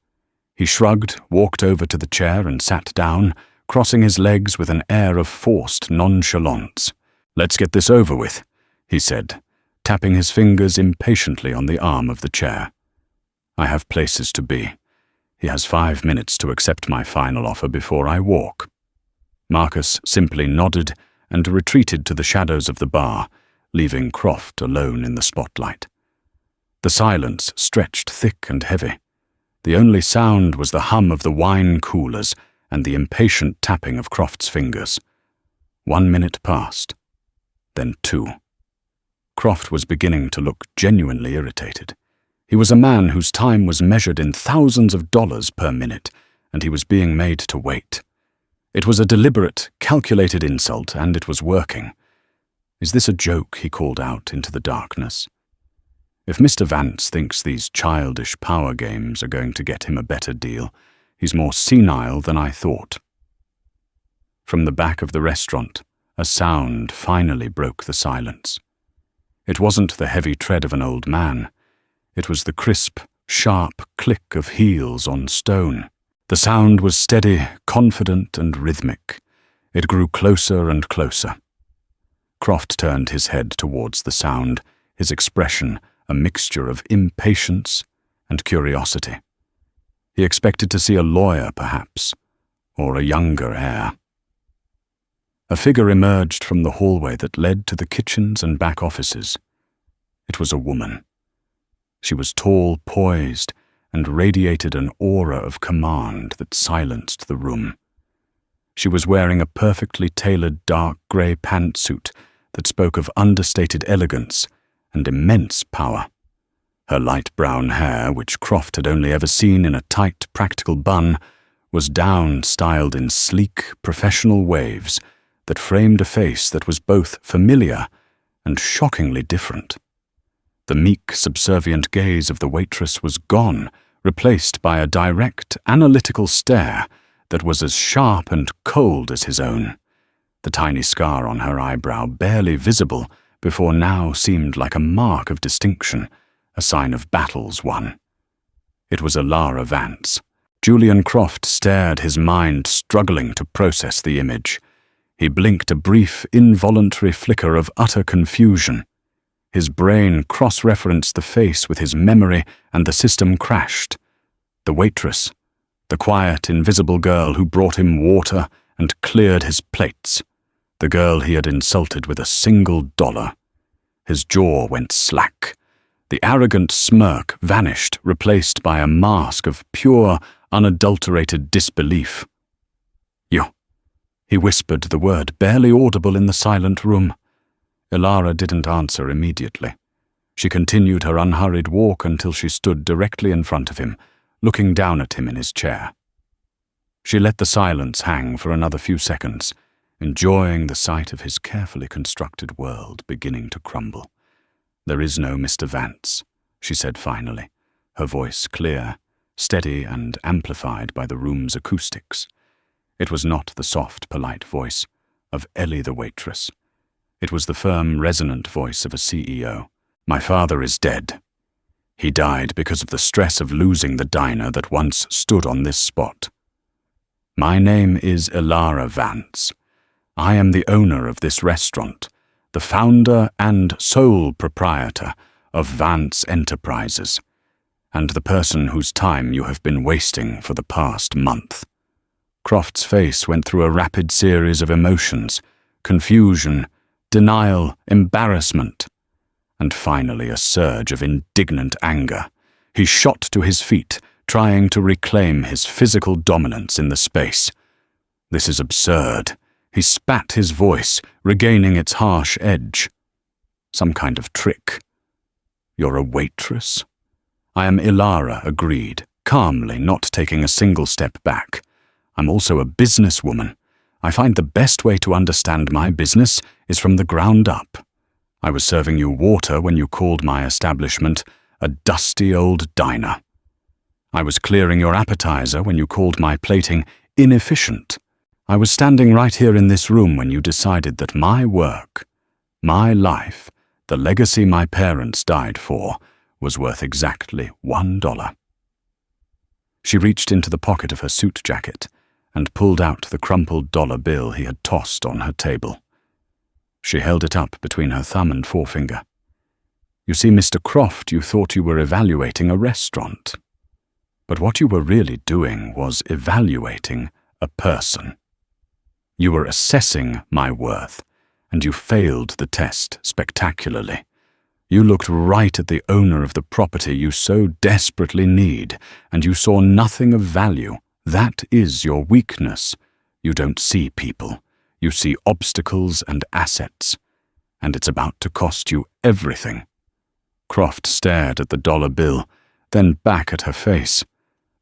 He shrugged, walked over to the chair and sat down, crossing his legs with an air of forced nonchalance. "Let's get this over with," he said, tapping his fingers impatiently on the arm of the chair. "I have places to be. He has 5 minutes to accept my final offer before I walk." Marcus simply nodded and retreated to the shadows of the bar, leaving Croft alone in the spotlight. The silence stretched thick and heavy. The only sound was the hum of the wine coolers and the impatient tapping of Croft's fingers. 1 minute passed, then 2. Croft was beginning to look genuinely irritated. He was a man whose time was measured in thousands of dollars per minute, and he was being made to wait. It was a deliberate, calculated insult, and it was working. "Is this a joke?" he called out into the darkness. "If Mr. Vance thinks these childish power games are going to get him a better deal, he's more senile than I thought." From the back of the restaurant, a sound finally broke the silence. It wasn't the heavy tread of an old man. It was the crisp, sharp click of heels on stone. The sound was steady, confident, and rhythmic. It grew closer and closer. Croft turned his head towards the sound, his expression a mixture of impatience and curiosity. He expected to see a lawyer, perhaps, or a younger heir. A figure emerged from the hallway that led to the kitchens and back offices. It was a woman. She was tall, poised, and radiated an aura of command that silenced the room. She was wearing a perfectly tailored dark grey pantsuit that spoke of understated elegance and immense power. Her light brown hair, which Croft had only ever seen in a tight, practical bun, was down styled in sleek, professional waves that framed a face that was both familiar and shockingly different. The meek, subservient gaze of the waitress was gone, replaced by a direct, analytical stare that was as sharp and cold as his own. The tiny scar on her eyebrow, barely visible, before now seemed like a mark of distinction, a sign of battles won. It was Clara Vance. Julian Croft stared, his mind struggling to process the image. He blinked a brief, involuntary flicker of utter confusion. His brain cross-referenced the face with his memory, and the system crashed. The waitress, the quiet, invisible girl who brought him water and cleared his plates. The girl he had insulted with $1. His jaw went slack. The arrogant smirk vanished, replaced by a mask of pure, unadulterated disbelief. "You," he whispered the word, barely audible in the silent room. Clara didn't answer immediately. She continued her unhurried walk until she stood directly in front of him, looking down at him in his chair. She let the silence hang for another few seconds, enjoying the sight of his carefully constructed world beginning to crumble. "There is no Mr. Vance," she said finally, her voice clear, steady and amplified by the room's acoustics. It was not the soft, polite voice of Ellie the waitress. It was the firm, resonant voice of a CEO. "My father is dead. He died because of the stress of losing the diner that once stood on this spot. My name is Clara Vance. I am the owner of this restaurant, the founder and sole proprietor of Vance Enterprises, and the person whose time you have been wasting for the past month." Croft's face went through a rapid series of emotions: confusion, denial, embarrassment, and finally a surge of indignant anger. He shot to his feet, trying to reclaim his physical dominance in the space. "This is absurd." He spat his voice, regaining its harsh edge. "Some kind of trick. You're a waitress?" "I am Clara," agreed, calmly, not taking a single step back. "I'm also a businesswoman. I find the best way to understand my business is from the ground up. I was serving you water when you called my establishment a dusty old diner. I was clearing your appetizer when you called my plating inefficient. I was standing right here in this room when you decided that my work, my life, the legacy my parents died for, was worth exactly $1. She reached into the pocket of her suit jacket and pulled out the crumpled dollar bill he had tossed on her table. She held it up between her thumb and forefinger. "You see, Mr. Croft, you thought you were evaluating a restaurant. But what you were really doing was evaluating a person. You were assessing my worth, and you failed the test spectacularly. You looked right at the owner of the property you so desperately need, and you saw nothing of value. That is your weakness. You don't see people. You see obstacles and assets, and it's about to cost you everything." Croft stared at the dollar bill, then back at her face.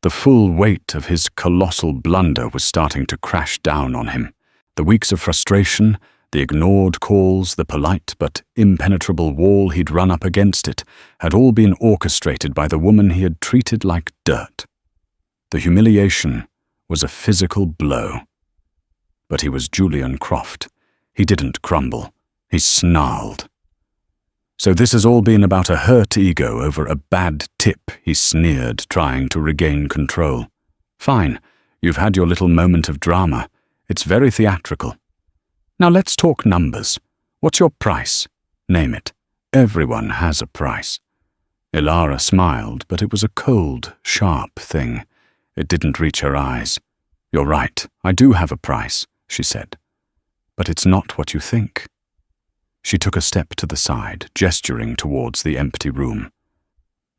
The full weight of his colossal blunder was starting to crash down on him. The weeks of frustration, the ignored calls, the polite but impenetrable wall he'd run up against it, had all been orchestrated by the woman he had treated like dirt. The humiliation was a physical blow. But he was Julian Croft. He didn't crumble. He snarled. "So this has all been about a hurt ego over a bad tip," he sneered, trying to regain control. "Fine, you've had your little moment of drama. It's very theatrical. Now let's talk numbers. What's your price? Name it. Everyone has a price." Clara smiled, but it was a cold, sharp thing. It didn't reach her eyes. "You're right, I do have a price," she said. "But it's not what you think." She took a step to the side, gesturing towards the empty room.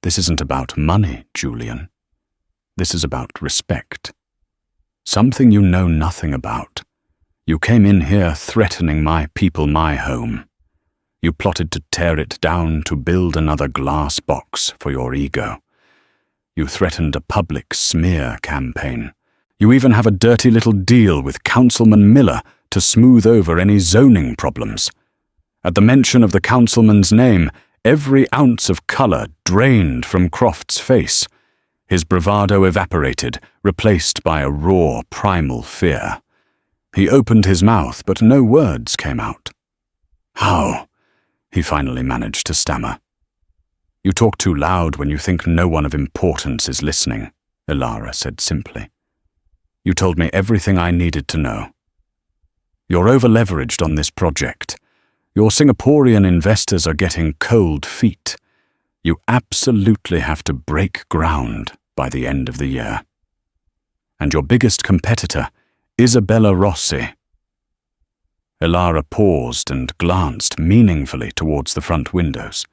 "This isn't about money, Julian. This is about respect. Something you know nothing about. You came in here threatening my people, my home. You plotted to tear it down to build another glass box for your ego. You threatened a public smear campaign. You even have a dirty little deal with Councilman Miller to smooth over any zoning problems. At the mention of the councilman's name, every ounce of colour drained from Croft's face. His bravado evaporated, replaced by a raw, primal fear. He opened his mouth, but no words came out. "How?" he finally managed to stammer. "You talk too loud when you think no one of importance is listening," Ilara said simply. "You told me everything I needed to know. You're over-leveraged on this project. Your Singaporean investors are getting cold feet. You absolutely have to break ground by the end of the year. And your biggest competitor, Isabella Rossi." Ilara paused and glanced meaningfully towards the front windows,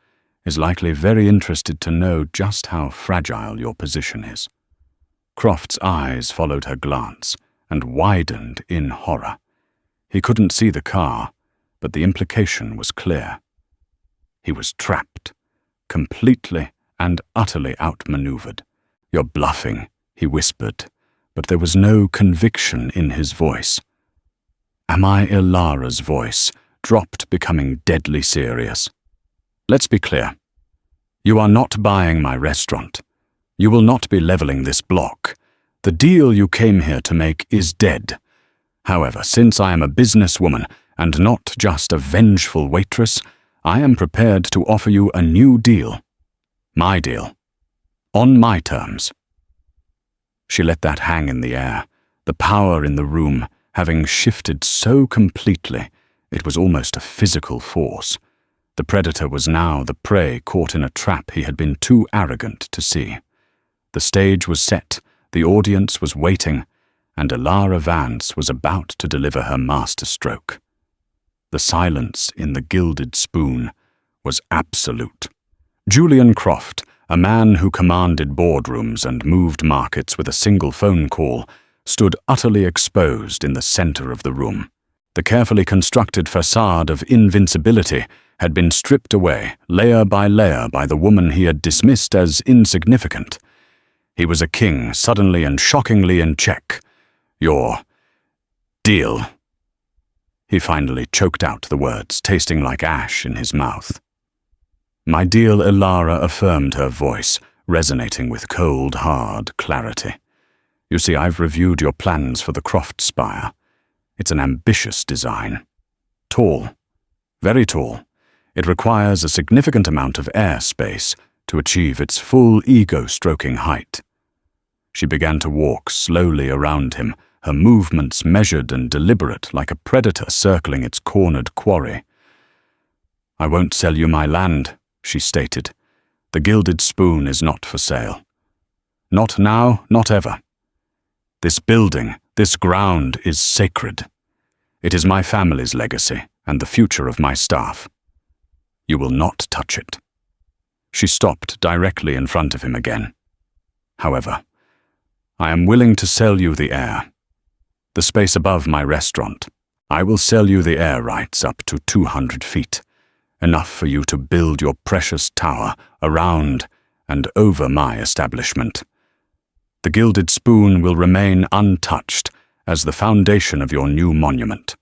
is likely very interested to know just how fragile your position is. Croft's eyes followed her glance and widened in horror. He couldn't see the car, but the implication was clear. He was trapped, completely and utterly outmaneuvered. "You're bluffing," he whispered, but there was no conviction in his voice. "Am I?" Ilara's voice dropped, becoming deadly serious. "Let's be clear. You are not buying my restaurant. You will not be leveling this block. The deal you came here to make is dead. However, since I am a businesswoman and not just a vengeful waitress, I am prepared to offer you a new deal. My deal. On my terms." She let that hang in the air, the power in the room having shifted so completely it was almost a physical force. The predator was now the prey caught in a trap he had been too arrogant to see. The stage was set, the audience was waiting, and Ilara Vance was about to deliver her masterstroke. The silence in the Gilded Spoon was absolute. Julian Croft, a man who commanded boardrooms and moved markets with a single phone call, stood utterly exposed in the center of the room. The carefully constructed facade of invincibility had been stripped away, layer by layer, by the woman he had dismissed as insignificant. He was a king, suddenly and shockingly in check. "Your deal." He finally choked out the words, tasting like ash in his mouth. "My deal," Ilara affirmed, her voice resonating with cold, hard clarity. "You see, I've reviewed your plans for the Croft Spire. It's an ambitious design. Tall. Very tall. It requires a significant amount of air space to achieve its full ego-stroking height." She began to walk slowly around him, her movements measured and deliberate like a predator circling its cornered quarry. "I won't sell you my land," she stated. "The Gilded Spoon is not for sale. Not now, not ever. This building, this ground is sacred. It is my family's legacy and the future of my staff. You will not touch it." She stopped directly in front of him again. "However, I am willing to sell you the air. The space above my restaurant. I will sell you the air rights up to 200 feet, enough for you to build your precious tower around and over my establishment. The Gilded Spoon will remain untouched as the foundation of your new monument.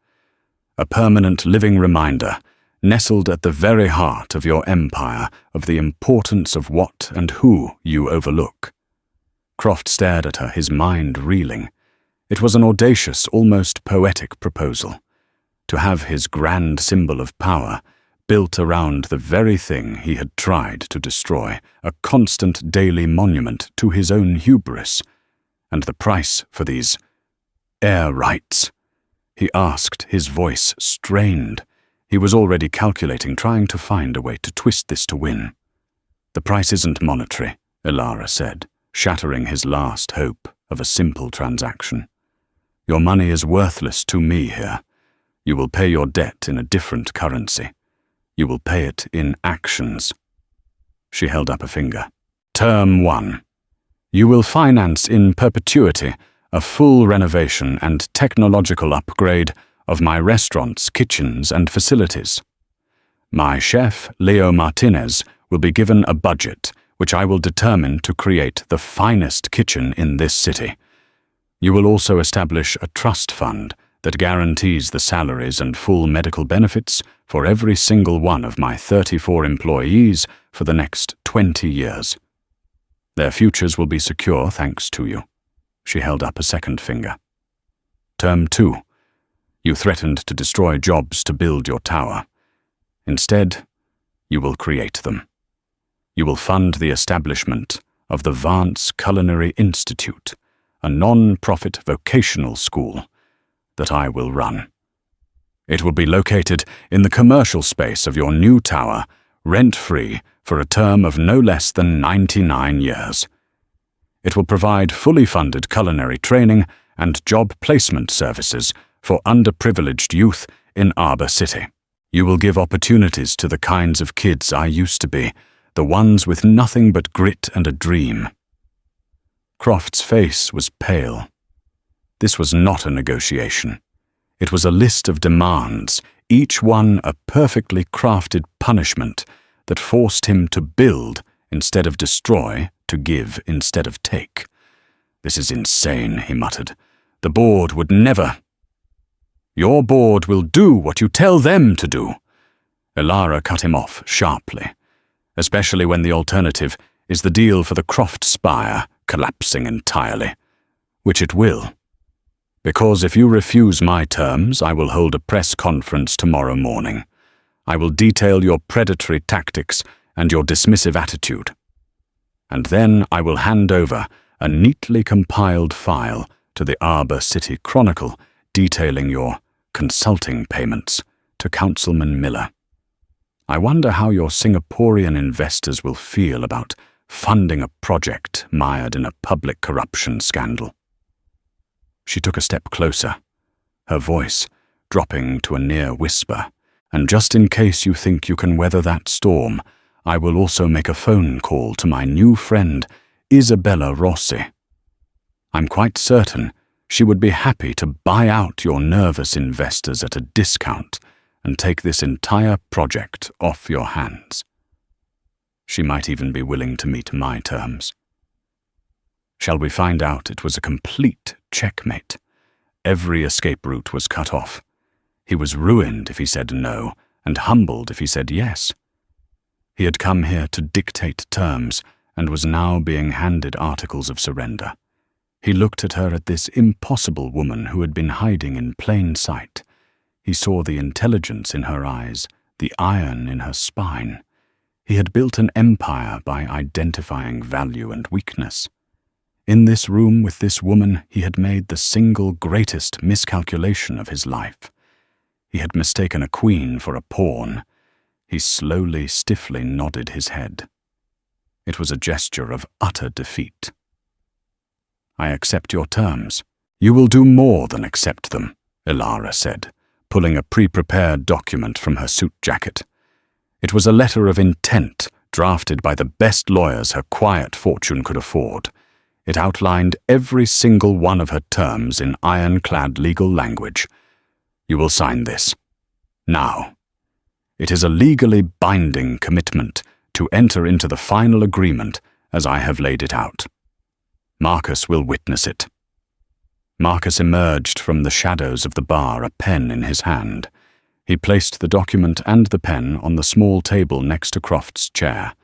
A permanent living reminder, nestled at the very heart of your empire, of the importance of what and who you overlook." Croft stared at her, his mind reeling. It was an audacious, almost poetic proposal. To have his grand symbol of power built around the very thing he had tried to destroy, a constant daily monument to his own hubris. And the price for these air rights? He asked, his voice strained. He was already calculating, trying to find a way to twist this to win. "The price isn't monetary," Ilara said, shattering his last hope of a simple transaction. "Your money is worthless to me here. You will pay your debt in a different currency. You will pay it in actions." She held up a finger. "Term 1. You will finance in perpetuity a full renovation and technological upgrade of my restaurants, kitchens, and facilities. My chef, Leo Martinez, will be given a budget which I will determine to create the finest kitchen in this city. You will also establish a trust fund that guarantees the salaries and full medical benefits for every single one of my 34 employees for the next 20 years. Their futures will be secure thanks to you. She held up a second finger. Term 2. You threatened to destroy jobs to build your tower. Instead, you will create them. You will fund the establishment of the Vance Culinary Institute, a non-profit vocational school that I will run. It will be located in the commercial space of your new tower, rent-free for a term of no less than 99 years. It will provide fully funded culinary training and job placement services for underprivileged youth in Arbor City. You will give opportunities to the kinds of kids I used to be, the ones with nothing but grit and a dream. Croft's face was pale. This was not a negotiation. It was a list of demands, each one a perfectly crafted punishment that forced him to build instead of destroy, to give instead of take. "This is insane," he muttered. "The board would never—" "Your board will do what you tell them to do." Elara cut him off sharply, especially when the alternative is the deal for the Croft Spire collapsing entirely, which it will. Because if you refuse my terms, I will hold a press conference tomorrow morning. I will detail your predatory tactics and your dismissive attitude. And then I will hand over a neatly compiled file to the Arbor City Chronicle detailing your consulting payments to Councilman Miller. I wonder how your Singaporean investors will feel about funding a project mired in a public corruption scandal. She took a step closer, her voice dropping to a near whisper. "And just in case you think you can weather that storm, I will also make a phone call to my new friend, Isabella Rossi. I'm quite certain she would be happy to buy out your nervous investors at a discount and take this entire project off your hands. She might even be willing to meet my terms. Shall we find out it was a complete checkmate? Every escape route was cut off. He was ruined if he said no, and humbled if he said yes. He had come here to dictate terms, and was now being handed articles of surrender. He looked at her, at this impossible woman who had been hiding in plain sight. He saw the intelligence in her eyes, the iron in her spine. He had built an empire by identifying value and weakness. In this room with this woman, he had made the single greatest miscalculation of his life. He had mistaken a queen for a pawn. He slowly, stiffly nodded his head. It was a gesture of utter defeat. "I accept your terms." "You will do more than accept them," Elara said, pulling a pre-prepared document from her suit jacket. It was a letter of intent drafted by the best lawyers her quiet fortune could afford. It outlined every single one of her terms in ironclad legal language. "You will sign this. Now. It is a legally binding commitment to enter into the final agreement as I have laid it out. Marcus will witness it." Marcus emerged from the shadows of the bar, a pen in his hand. He placed the document and the pen on the small table next to Croft's chair.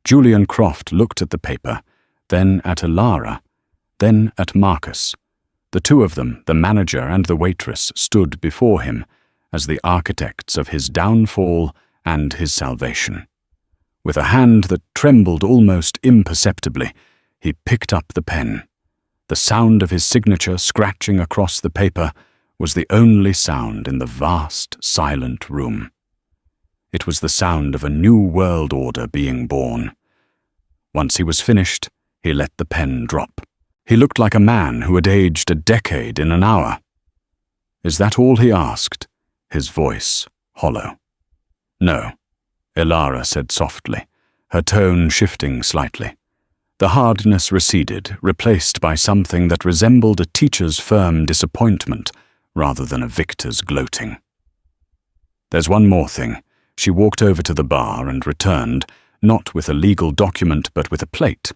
Julian Croft looked at the paper, then at Elara, then at Marcus. The two of them, the manager and the waitress, stood before him as the architects of his downfall and his salvation. With a hand that trembled almost imperceptibly, he picked up the pen. The sound of his signature scratching across the paper was the only sound in the vast, silent room. It was the sound of a new world order being born. Once he was finished, he let the pen drop. He looked like a man who had aged a decade in an hour. "Is that all?" he asked, his voice hollow. "No," Elara said softly, her tone shifting slightly. The hardness receded, replaced by something that resembled a teacher's firm disappointment rather than a victor's gloating. "There's one more thing." She walked over to the bar and returned, not with a legal document but with a plate.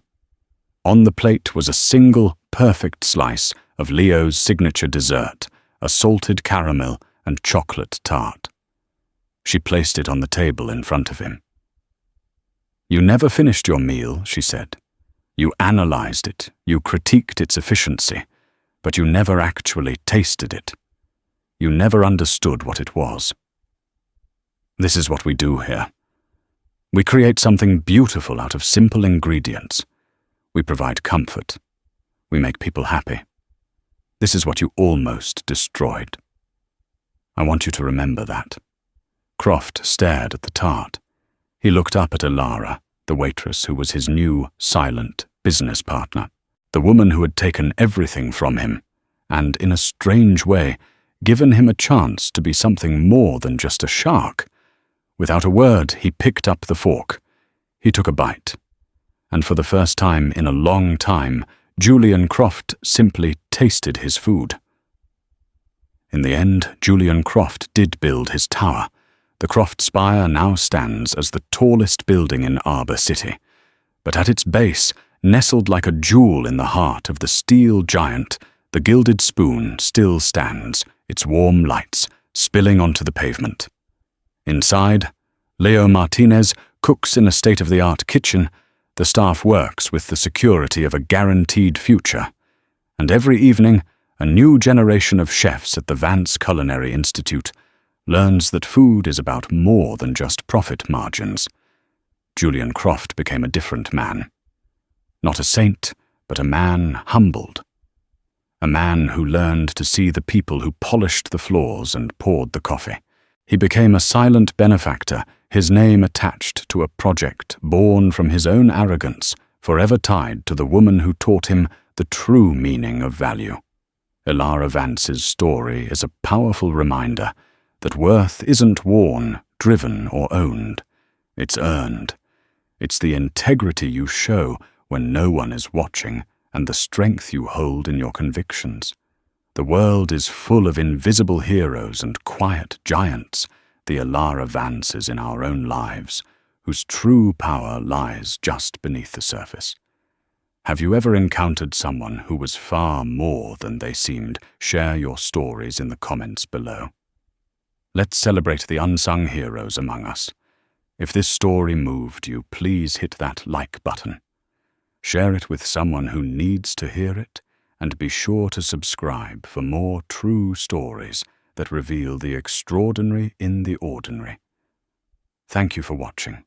On the plate was a single, perfect slice of Leo's signature dessert, a salted caramel and chocolate tart. She placed it on the table in front of him. "You never finished your meal," she said. "You analyzed it, you critiqued its efficiency, but you never actually tasted it. You never understood what it was. This is what we do here. We create something beautiful out of simple ingredients. We provide comfort. We make people happy. This is what you almost destroyed. I want you to remember that." Croft stared at the tart. He looked up at Clara, the waitress who was his new, silent business partner, the woman who had taken everything from him, and, in a strange way, given him a chance to be something more than just a shark. Without a word, he picked up the fork. He took a bite. And for the first time in a long time, Julian Croft simply tasted his food. In the end, Julian Croft did build his tower. The Croft Spire now stands as the tallest building in Arbor City. But at its base, nestled like a jewel in the heart of the steel giant, the gilded spoon still stands, its warm lights spilling onto the pavement. Inside, Leo Martinez cooks in a state-of-the-art kitchen. The staff works with the security of a guaranteed future. And every evening, a new generation of chefs at the Vance Culinary Institute learns that food is about more than just profit margins. Julian Croft became a different man. Not a saint, but a man humbled. A man who learned to see the people who polished the floors and poured the coffee. He became a silent benefactor, his name attached to a project born from his own arrogance, forever tied to the woman who taught him the true meaning of value. Clara Vance's story is a powerful reminder that worth isn't worn, driven, or owned. It's earned. It's the integrity you show when no one is watching and the strength you hold in your convictions. The world is full of invisible heroes and quiet giants, the Clara Vances in our own lives, whose true power lies just beneath the surface. Have you ever encountered someone who was far more than they seemed? Share your stories in the comments below. Let's celebrate the unsung heroes among us. If this story moved you, please hit that like button. Share it with someone who needs to hear it, and be sure to subscribe for more true stories that reveal the extraordinary in the ordinary. Thank you for watching.